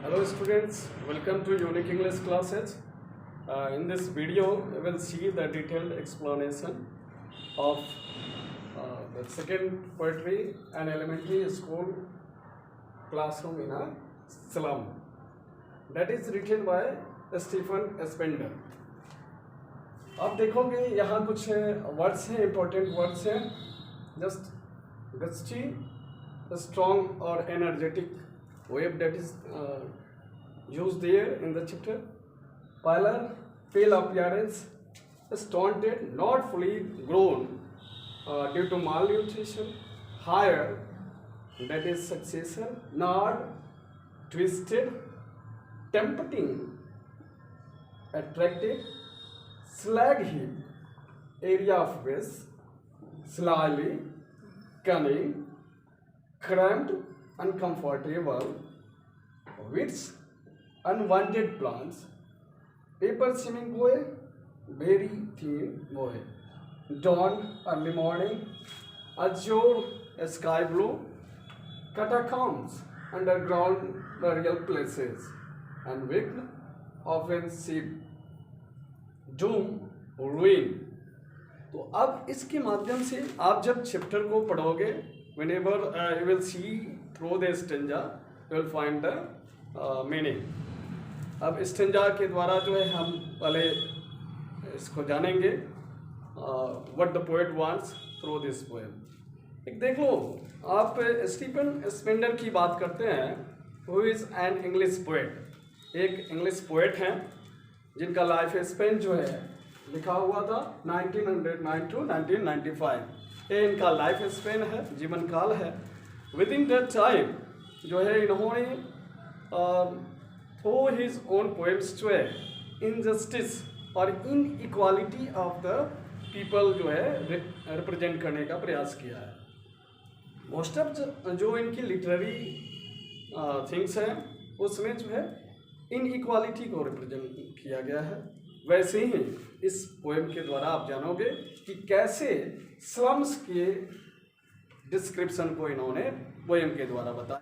Hello students, welcome to Unique English classes. In this video, we will see the detailed explanation of the second poetry and elementary school classroom in a slum. That is written by Stephen Spender. आप देखोगे यहाँ कुछ words हैं, important words हैं. Just gusty, strong or energetic wave that is used there in the chapter. Pallor, pale appearance, stunted, not fully grown due to malnutrition. Higher, that is successor. Nod, twisted, tempting, attractive. Slag heap, area of waste. Slyly, cunning, cramped, uncomfortable. Weeds, unwanted plants. Paper seeming boy, very thin boy. Dawn, early morning. Azure, sky blue. Catacombs, underground burial places. And wicked, often sheep. Doom, ruin. तो अब इसके माध्यम से आप जब chapter को पढ़ोगे, whenever you will see through the stanza, you will find the meaning. अब स्टेंजा के द्वारा जो है हम पहले इसको जानेंगे, what the poet wants through this poem. एक देख लो, आप स्टीफन स्पेंडर की बात करते हैं, who is an English poet. एक इंग्लिश पोएट हैं जिनका लाइफ स्पेन जो है लिखा हुआ था 1909 to 1995. ये इनका लाइफ स्पेन है, जीवन काल है. विद इन दैट टाइम जो है इन्होंने थ्रू हिज ओन पोएम्स जो है इनजस्टिस और इनइक्वालिटी ऑफ द पीपल जो है रिप्रेजेंट करने का प्रयास किया है. मोस्ट ऑफ जो इनकी लिटरेरी थिंग्स हैं उसमें जो है इनइक्वालिटी को रिप्रेजेंट किया गया है. वैसे ही इस पोएम के द्वारा आप जानोगे कि कैसे स्लम्स के डिस्क्रिप्शन को इन्होंने पोएम के द्वारा बताया.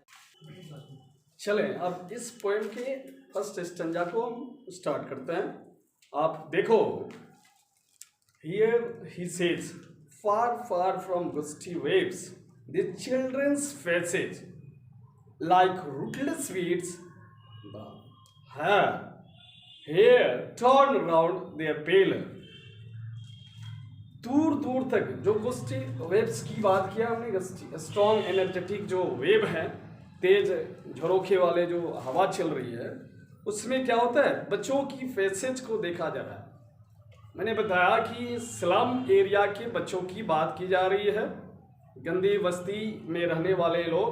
चलें अब इस पोएम के फर्स्ट स्टेंजा को हम स्टार्ट करते हैं. आप देखो, here he says, far far from gusty waves the children's faces like rootless weeds here turn round their pale. दूर दूर तक जो गुस्टी वेव्स की बात किया हमने, स्ट्रॉन्ग एनर्जेटिक जो वेव है, तेज झरोखे वाले जो हवा चल रही है, उसमें क्या होता है, बच्चों की फेसेज को देखा जा रहा है. मैंने बताया कि स्लम एरिया के बच्चों की बात की जा रही है. गंदी बस्ती में रहने वाले लोग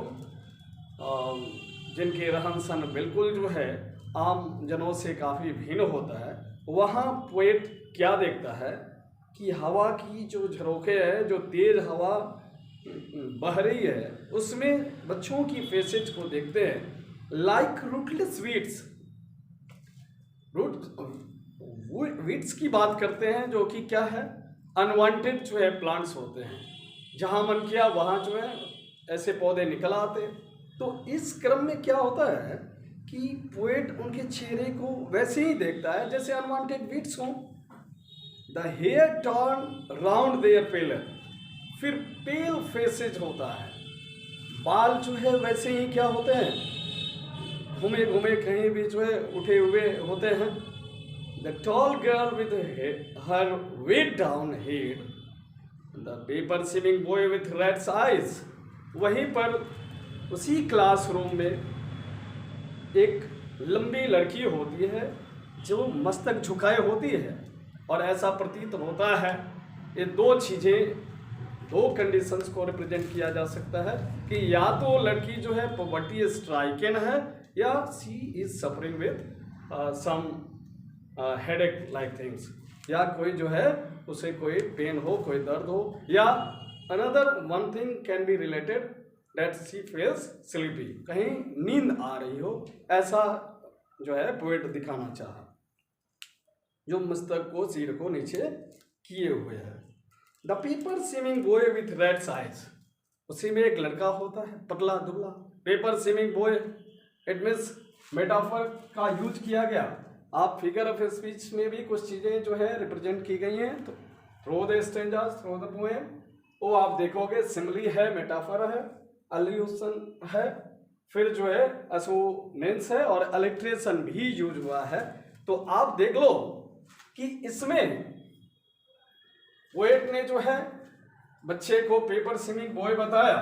जिनके रहन सहन बिल्कुल जो है आम जनों से काफ़ी भिन्न होता है. वहाँ पोएट क्या देखता है कि हवा की जो झरोखे है, जो तेज हवा बह रही है, उसमें बच्चों की फेसेज को देखते हैं. लाइक रूटलेस वीड्स, वीड्स की बात करते हैं जो कि क्या है, अनवांटेड जो है प्लांट्स होते हैं. जहाँ मन किया वहाँ जो है ऐसे पौधे निकल आते. तो इस क्रम में क्या होता है कि पोएट उनके चेहरे को वैसे ही देखता है जैसे अनवांटेड वीड्स हों. The hair turn round their paler, फिर पेल फेसेज होता है. बाल जो है वैसे ही क्या होते हैं, घूमे घूमे कहीं भी जो है उठे हुए होते हैं. The tall girl with her weighed down head, the paper seeming boy with rat's eyes. वहीं पर उसी क्लासरूम में एक लंबी लड़की होती है जो मस्तक झुकाए होती है, और ऐसा प्रतीत होता है ये दो चीज़ें, दो कंडीशंस को रिप्रेजेंट किया जा सकता है कि या तो लड़की जो है पॉवर्टी स्ट्राइकन है, या she is suffering with some headache like things, या कोई जो है उसे कोई पेन हो, कोई दर्द हो, या another one thing can be related that she feels sleepy, कहीं नींद आ रही हो. ऐसा जो है पोएट दिखाना चाहा, जो मस्तक को, सिर को नीचे किए हुए है. The paper seeming boy with red eyes, उसी में एक लड़का होता है पतला दुबला, paper seeming boy, it means metaphor का यूज किया गया। आप फिगर ऑफ स्पीच में भी कुछ चीज़ें जो है रिप्रेजेंट की गई हैं, तो through the stanzas, through the poem, वो आप देखोगे सिमिली है, मेटाफर है, अल्यूशन है, फिर जो है एसोनेंस है और अलिट्रेशन भी यूज हुआ है। तो आप देख लो कि इसमें पोएट ने जो है बच्चे को पेपर स्विमिंग बॉय बताया,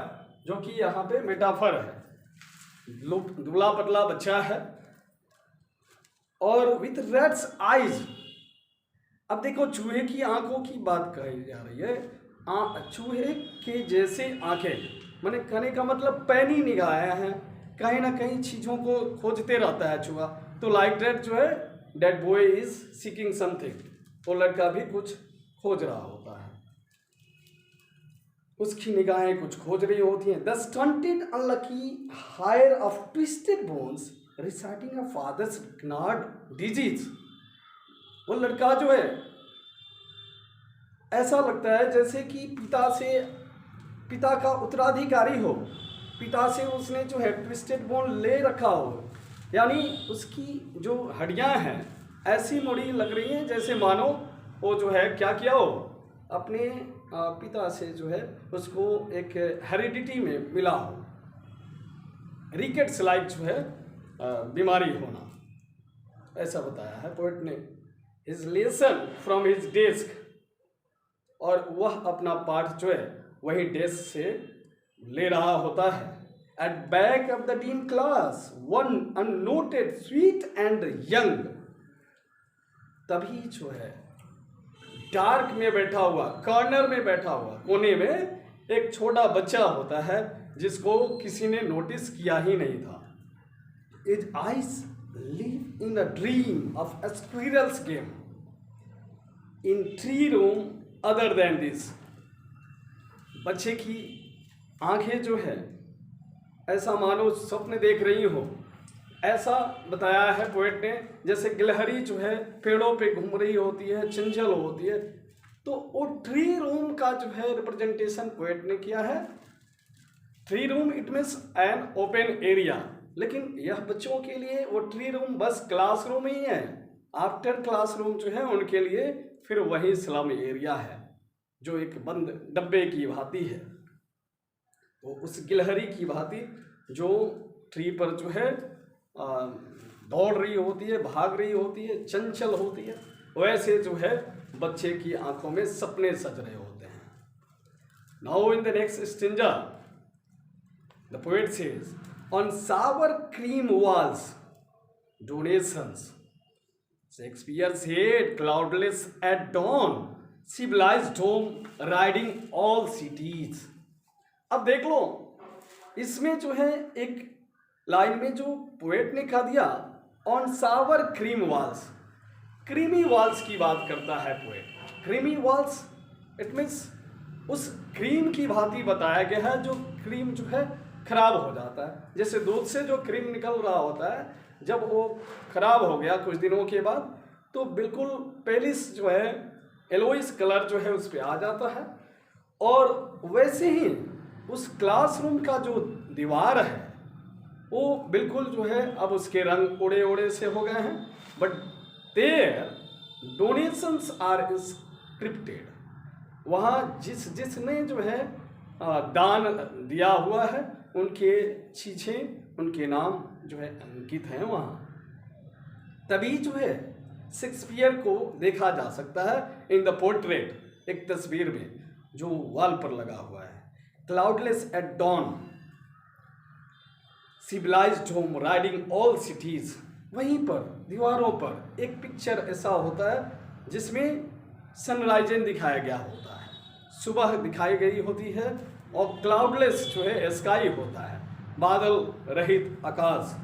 जो कि यहाँ पे मेटाफर है। दुबला पतला बच्चा है और विथ रेड्स आइज। अब देखो चूहे की आंखों की बात कही जा रही है, चूहे के जैसे आंखें, मैंने कहने का मतलब पैनी निगाहें हैं, कहीं ना कहीं चीजों को खोजते रहता है चूहा। तो लाइक दैट जो है that boy is seeking something, वो लड़का भी कुछ खोज रहा होता है, उसकी निगाहें कुछ खोज रही होती हैं। The stunted unlucky heir of twisted bones reciting a father's gnawed disease. वो लड़का जो है ऐसा लगता है जैसे कि पिता का उत्तराधिकारी हो, पिता से उसने जो है ट्विस्टेड बोन ले रखा हो, यानी उसकी जो हड्डियां हैं ऐसी मुड़ी लग रही हैं जैसे मानो वो जो है क्या किया हो, अपने पिता से जो है उसको एक हेरिडिटी में मिला हो, रिकेट्स लाइक जो है बीमारी होना, ऐसा बताया है पोएट ने। His lesson from his desk, और वह अपना पाठ जो है वही डेस्क से ले रहा होता है। At back of the dim class one unnoted sweet and young, तभी जो है डार्क में बैठा हुआ, कॉर्नर में बैठा हुआ, कोने में एक छोटा बच्चा होता है जिसको किसी ने नोटिस किया ही नहीं था। His eyes live in a dream of a squirrel's game in 3 room other than this। बच्चे की आंखें जो है ऐसा मानो स्वप्न देख रही हो, ऐसा बताया है पोएट ने, जैसे गिलहरी जो है पेड़ों पे घूम रही होती है, चंचल होती है। तो वो 3 रूम का जो है रिप्रेजेंटेशन पोएट ने किया है। 3 room it means an open area, लेकिन यह बच्चों के लिए वो 3 रूम बस क्लासरूम ही है। आफ्टर क्लासरूम जो है उनके लिए फिर वही स्लम एरिया है जो एक बंद डब्बे की भांति है। तो उस गिलहरी की भांति जो ट्री पर जो है दौड़ रही होती है, भाग रही होती है, चंचल होती है, वैसे जो है बच्चे की आंखों में सपने सज रहे होते हैं। Now in the next stanza the poet says on sour cream walls donations Shakespeare said cloudless at dawn civilized home riding all cities। अब देख लो इसमें जो है एक लाइन में जो पोएट ने कहा दिया on sour cream walls, creamy walls की बात करता है poet. Creamy walls it means उस क्रीम की भांति बताया गया है जो क्रीम जो है खराब हो जाता है, जैसे दूध से जो क्रीम निकल रहा होता है, जब वो खराब हो गया कुछ दिनों के बाद तो बिल्कुल पेलिस जो है एलोइस कलर जो है उस पर आ जाता है। और वैसे ही उस क्लासरूम का जो दीवार है वो बिल्कुल जो है अब उसके रंग उड़े उड़े से हो गए हैं। But their donations are scripted, वहाँ जिसने जो है दान दिया हुआ है उनके चीज़ें, उनके नाम जो है अंकित हैं वहाँ। तभी जो है शेक्सपियर को देखा जा सकता है इन द पोर्ट्रेट, एक तस्वीर में जो वॉल पर लगा हुआ है। Cloudless at dawn civilized home riding all cities, वहीं पर दीवारों पर एक पिक्चर ऐसा होता है जिसमें सनराइजें दिखाया गया होता है, सुबह दिखाई गई होती है, और क्लाउडलेस जो है स्काई होता है, बादल रहित आकाश।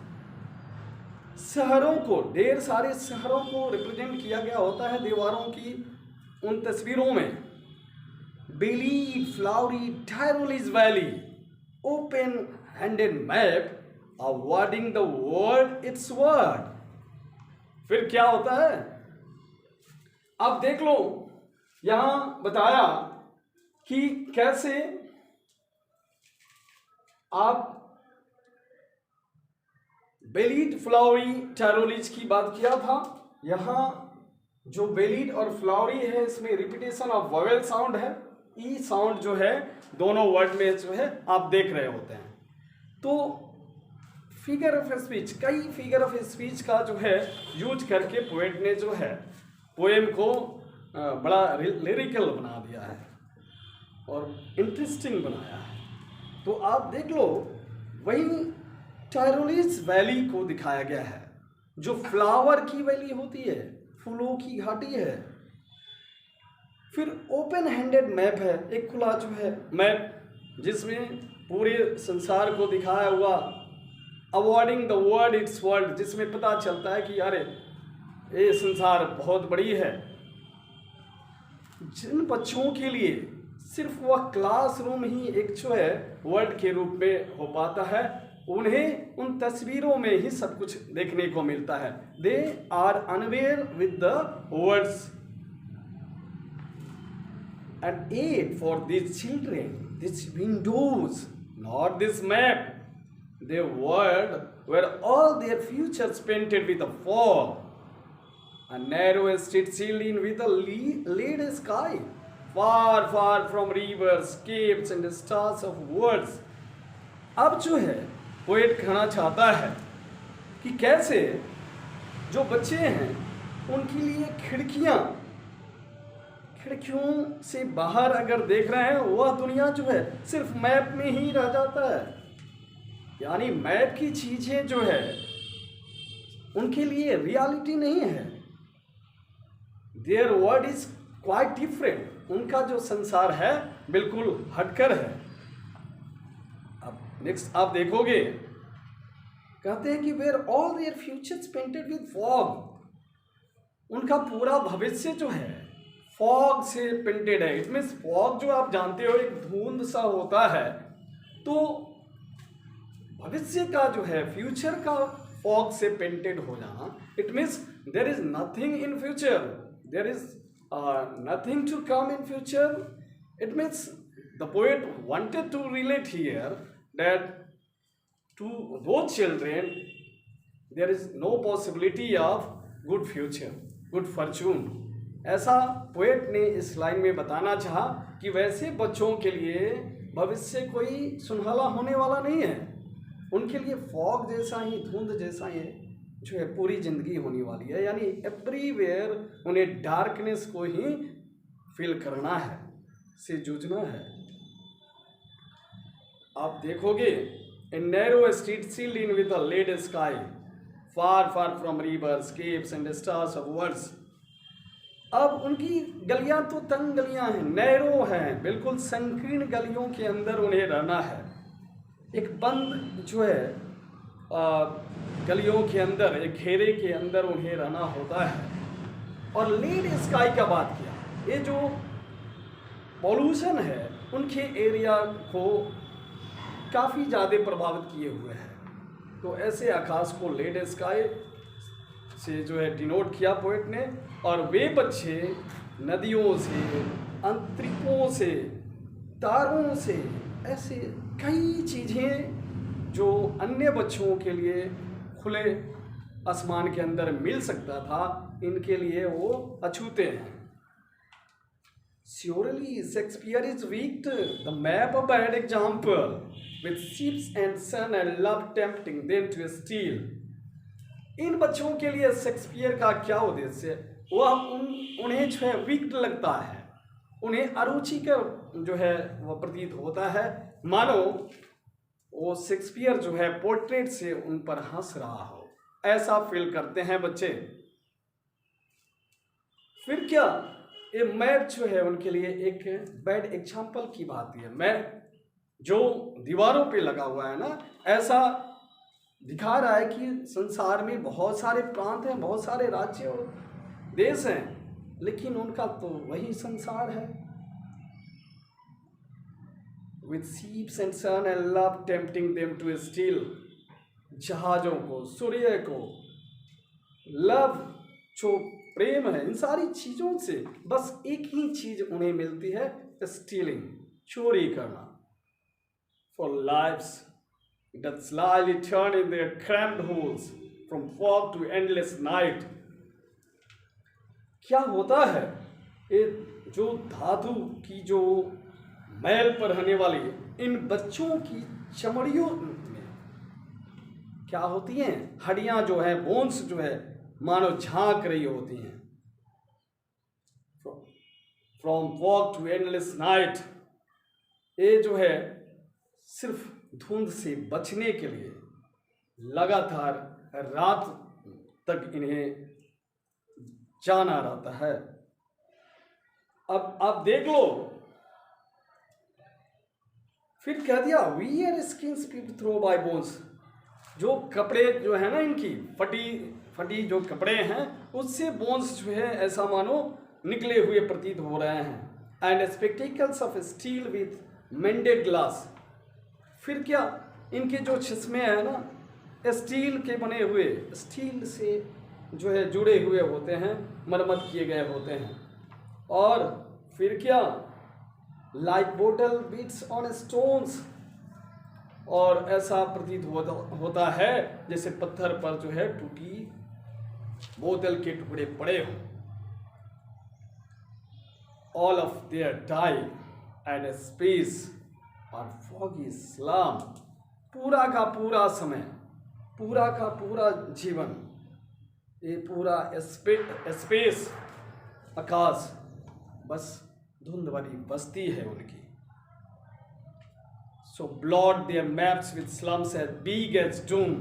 शहरों को, ढेर सारे शहरों को रिप्रेजेंट किया गया होता है दीवारों की उन तस्वीरों में। Belly flowery Tyrolese valley open handed map awarding the world its word. फिर क्या होता है अब देख लो, यहां बताया कि कैसे आप बेलीड फ्लावरी टायरोलिज की बात किया था। यहाँ जो बेलीड और फ्लावरी है इसमें रिपीटेशन ऑफ वोवेल साउंड है, ई साउंड जो है दोनों वर्ड में जो है आप देख रहे होते हैं। तो फिगर ऑफ स्पीच, कई फिगर ऑफ स्पीच का जो है यूज करके पोएट ने जो है पोएम को बड़ा लिरिकल बना दिया है और इंटरेस्टिंग बनाया है। तो आप देख लो, वहीं टायरोलिज वैली को दिखाया गया है जो फ्लावर की वैली होती है, फूलों की घाटी है। फिर ओपन हैंडेड मैप है, एक खुला जो है मैप जिसमें पूरे संसार को दिखाया हुआ, awarding the world it's world, जिसमें पता चलता है कि अरे ये संसार बहुत बड़ी है। जिन बच्चों के लिए सिर्फ वह क्लासरूम ही एक जो है वर्ल्ड के रूप में हो पाता है, उन्हें उन तस्वीरों में ही सब कुछ देखने को मिलता है। They are unaware with the words and aid for these children, these windows, not this map. Their world where all their futures painted with a fog, a narrow street sealed in with a lead sky, far far from rivers, caves and stars of words. अब जो है poet कहना चाहता है कि कैसे जो बच्चे हैं उनके लिए खिड़कियों से बाहर अगर देख रहे हैं, वह दुनिया जो है सिर्फ मैप में ही रह जाता है। यानी मैप की चीजें जो है उनके लिए रियलिटी नहीं है। There world is quite different, उनका जो संसार है बिल्कुल हटकर है। अब नेक्स्ट आप देखोगे, कहते हैं कि where all their futures painted with fog, उनका पूरा भविष्य जो है फॉग से पेंटेड है। इट मीन्स फॉग जो आप जानते हो एक धुंध सा होता है, तो भविष्य का जो है फ्यूचर का फॉग से पेंटेड हो जाना, it means there is nothing in future, there is nothing to come in future. It means the poet wanted to relate here that to those children there is no possibility of good future, good fortune. ऐसा poet ने इस line में बताना चाहा कि वैसे बच्चों के लिए भविष्य कोई सुनहला होने वाला नहीं है। उनके लिए फॉग जैसा ही, धुंध जैसा ही जो है पूरी जिंदगी होने वाली है। यानी एवरीवेयर उन्हें डार्कनेस को ही फील करना है, से जूझना है। आप देखोगे, a narrow street sealed in with a lead sky, far far from rivers, caves and stars of words. अब उनकी गलियां तो तंग गलियां हैं, नैरो हैं, बिल्कुल संकीर्ण गलियों के अंदर उन्हें रहना है। एक बंद जो है गलियों के अंदर, एक घेरे के अंदर उन्हें रहना होता है। और लीड स्काई का बात किया, ये जो पॉल्यूशन है उनके एरिया को काफ़ी ज़्यादा प्रभावित किए हुए हैं। तो ऐसे आकाश को लीड स्काई से जो है डिनोट किया पोएट ने। और वे बच्चे नदियों से, अंतरिक्षों से, तारों से, ऐसे कई चीज़ें जो अन्य बच्चों के लिए खुले आसमान के अंदर मिल सकता था, इनके लिए वो अछूते हैं। Surely Shakespeare is weak, the map a bad example, with ships and sun and love tempting them to steal. इन बच्चों के लिए शेक्सपियर का क्या उद्देश्य है? वह उन्हें जो है वीक लगता है, उन्हें अरुचिकर जो है वह प्रतीत होता है, मानो वो शेक्सपियर जो है पोर्ट्रेट से उन पर हंस रहा हो, ऐसा फील करते हैं बच्चे। फिर क्या, ये मैप जो है उनके लिए एक बैड एग्जाम्पल की बात है। मैप जो दीवारों पे लगा हुआ है ना, ऐसा दिखा रहा है कि संसार में बहुत सारे प्रांत हैं, बहुत सारे राज्य और देश हैं, लेकिन उनका तो वही संसार है। With ships and sun and love tempting them to steal, जहाजों को, सूर्य को, लव जो प्रेम है, इन सारी चीजों से बस एक ही चीज उन्हें मिलती है, स्टीलिंग, चोरी करना। For lives that slyly turn in their cramped holes from fog to endless night. क्या होता है, ये जो धातु की जो मैल पर रहने वाली इन बच्चों की चमड़ियों में क्या होती हैं, हड्डियां जो है, बोन्स जो है, मानो झांक रही होती हैं. From fog to endless night, ये जो है सिर्फ धुंध से बचने के लिए लगातार रात तक इन्हें जाना रहता है. अब आप देख लो, फिर कह दिया where skins peeped through by bones. जो कपड़े जो है ना इनकी फटी जो कपड़े हैं उससे बोन्स जो है ऐसा मानो निकले हुए प्रतीत हो रहे हैं. And spectacles of steel with मेंडेड glass. फिर क्या, इनके जो चश्मे हैं ना स्टील के बने हुए, स्टील से जो है जुड़े हुए होते हैं, मरम्मत किए गए होते हैं. और फिर क्या, like bottle beats on stones. और ऐसा प्रतीत होता है जैसे पत्थर पर जो है टूटी बोतल के टुकड़े पड़े हों. All of their time and space और फॉगी स्लम. पूरा का पूरा समय, पूरा का पूरा जीवन, ये पूरा स्पेस, आकाश, बस धुंध वाली बस्ती है उनकी. So blot their maps with slums as big as doom.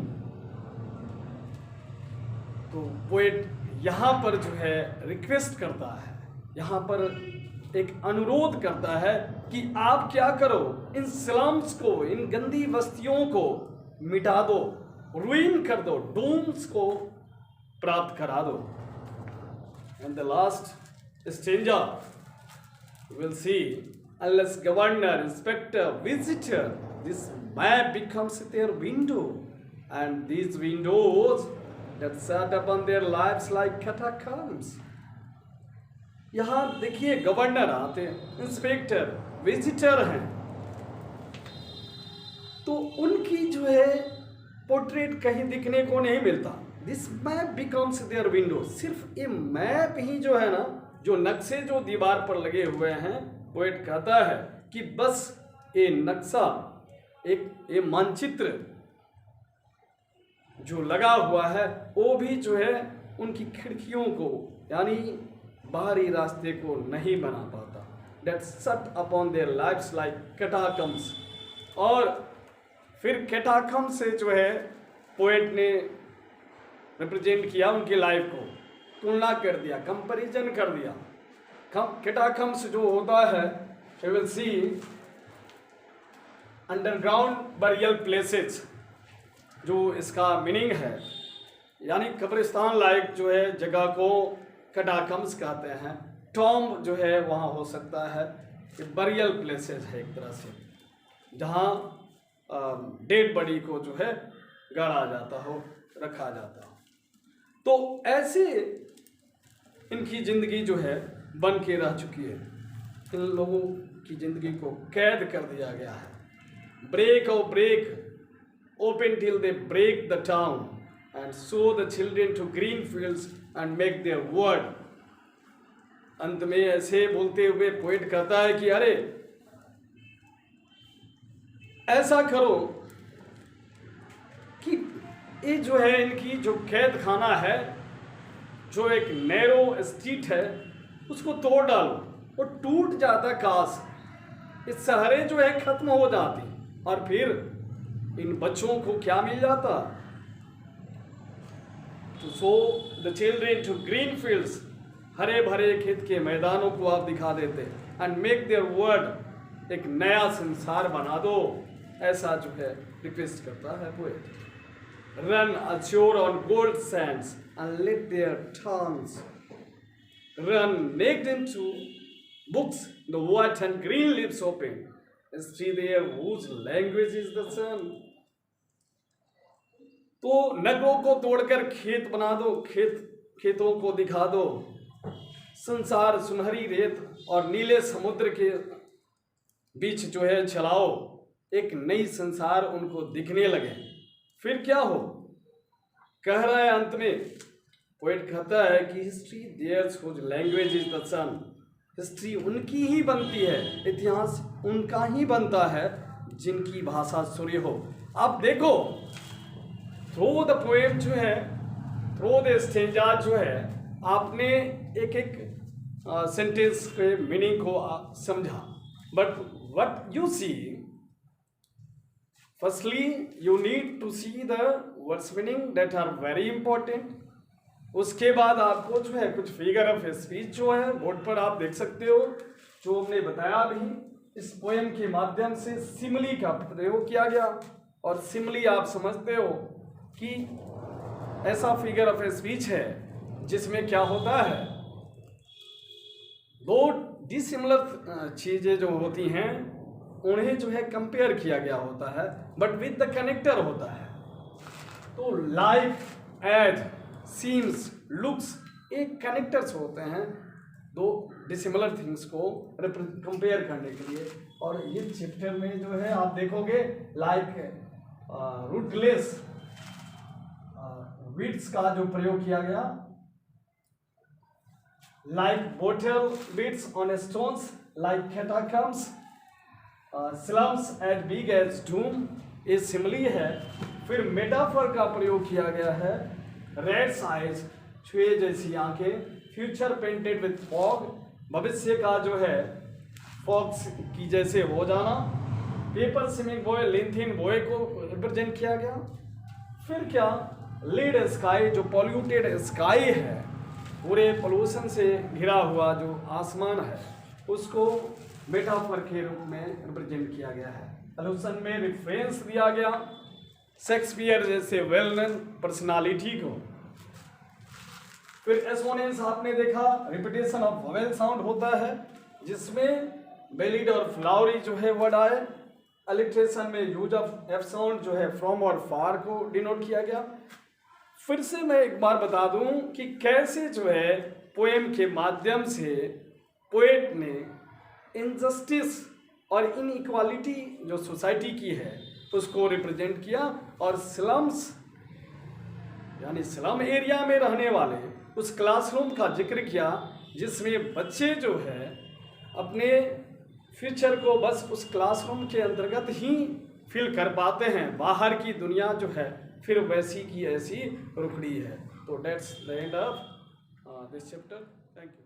तो पोएट यहाँ पर जो है रिक्वेस्ट करता है, यहाँ पर एक अनुरोध करता है कि आप क्या करो, इन स्लम्स को, इन गंदी बस्तियों को मिटा दो, रुइन कर दो, डूम्स को प्राप्त करा दो. And the last stanza will see, unless governor, inspector, visitor, this map becomes their window, and these windows that sat upon their lives like catacombs. यहाँ देखिए गवर्नर आते हैं, इंस्पेक्टर, विजिटर हैं, तो उनकी जो है पोर्ट्रेट कहीं दिखने को नहीं मिलता. This map becomes their window. सिर्फ ये मैप ही जो है ना, जो नक्शे जो दीवार पर लगे हुए हैं, पोएट कहता है कि बस ये नक्शा, एक ये मानचित्र जो लगा हुआ है वो भी जो है उनकी खिड़कियों को, यानी बाहरी रास्ते को नहीं बना पाता. That shut upon their lives like catacombs. और फिर कैटाकम्ब से जो है पोएट ने रिप्रेजेंट किया उनकी लाइफ को, तुलना कर दिया, कंपैरिजन कर दिया. कैटाकम्ब्स जो होता है, you will see underground burial places, जो इसका मीनिंग है, यानी कब्रिस्तान लाइक जो है जगह को कैटाकम्ब्स कहते हैं. टॉम्ब जो है वहाँ हो सकता है, ये बरियल प्लेसेस है एक तरह से, जहाँ डेड बॉडी को जो है गाड़ा जाता हो, रखा जाता हो. तो ऐसे इनकी ज़िंदगी जो है बन के रह चुकी है. इन लोगों की ज़िंदगी को कैद कर दिया गया है. ब्रेक और break open till they break the town and show the children to green fields and make their world. अंत में ऐसे बोलते हुए पोएट कहता है कि अरे ऐसा करो कि ये जो है इनकी जो कैद खाना है, जो एक नैरो स्ट्रीट है, उसको तोड़ डालो, वो टूट जाता काश, इस शहरें जो है खत्म हो जाती, और फिर इन बच्चों को क्या मिल जाता, तो so the children to green fields, हरे भरे खेत के मैदानों को आप दिखा देते, एंड मेक देयर वर्ड, एक नया संसार बना दो. ऐसा जो है रिक्वेस्ट करता है poet. Run azure on gold sands and let their tongues run naked into books, the white and green lips open, and see there whose language is the sun. तो नगरों को तोड़कर खेत बना दो, खेतों को दिखा दो, संसार सुनहरी रेत और नीले समुद्र के बीच जो है चलाओ, एक नई संसार उनको दिखने लगे। फिर क्या हो, कह रहा है अंत में, पोएट कहता है कि history theirs whose language is the sun. History उनकी ही बनती है, इतिहास उनका ही बनता है जिनकी भाषा सूर्य हो। आप देखो, थ्रू द पोएम जो है, थ्रू द स्टेंजा जो है, आपने एक एक सेंटेंस के मीनिंग को समझा। But what you see, firstly you need to see the words meaning that are very important. उसके बाद आपको जो है कुछ फिगर ऑफ स्पीच जो है बोर्ड पर आप देख सकते हो, जो हमने बताया भी। इस पोएम के माध्यम से सिमली का प्रयोग किया गया, और सिमली आप समझते हो कि ऐसा फिगर ऑफ स्पीच है जिसमें क्या होता है, दो डिसिमिलर चीजें जो होती हैं उन्हें जो है कंपेयर किया गया होता है, बट विद द कनेक्टर होता है। तो लाइक, एज, सीम्स, लुक्स एक कनेक्टर्स होते हैं दो डिसिमिलर थिंग्स को कंपेयर करने के लिए। और ये चैप्टर में जो है आप देखोगे लाइक रूटलेस बीट्स का जो प्रयोग किया गया, like bottle beats on stones, like catacombs, slums as big as doom, ये सिमली है। फिर मेटाफर का प्रयोग किया गया है, रेड्स आइज, छुए जैसी आंखें, फ्यूचर पेंटेड विथ फॉग, भविष्य का जो है फॉग्स की जैसे हो जाना, पेपर स्विमिंग बॉय, लिंथिन बॉय को रिप्रेजेंट किया गया। फिर क्या, लीड स्काई, जो पॉल्यूटेड स्काई है, पूरे पोल्यूशन से घिरा हुआ जो आसमान है, उसको मेटाफर के रूप में रिप्रेजेंट किया गया है। पोल्यूशन में रेफरेंस दिया गया शेक्सपियर जैसे वेल नोन पर्सनालिटी को। फिर एसोनेंस आपने देखा, रिपीटेशन ऑफ वोवेल साउंड होता है, जिसमें बेलिड और फ्लावरी जो है वर्ड आए। अलिट्रेशन में यूज ऑफ एफ साउंड जो है फ्रॉम और फार को डिनोट किया गया। फिर से मैं एक बार बता दूं कि कैसे जो है पोएम के माध्यम से पोएट ने इनजस्टिस और इनइक्वालिटी जो सोसाइटी की है उसको रिप्रेजेंट किया, और स्लम्स यानी स्लम एरिया में रहने वाले उस क्लासरूम का जिक्र किया जिसमें बच्चे जो है अपने फ्यूचर को बस उस क्लासरूम के अंतर्गत ही फील कर पाते हैं, बाहर की दुनिया जो है फिर वैसी की ऐसी रुकड़ी है। तो that's the end of this chapter. Thank you.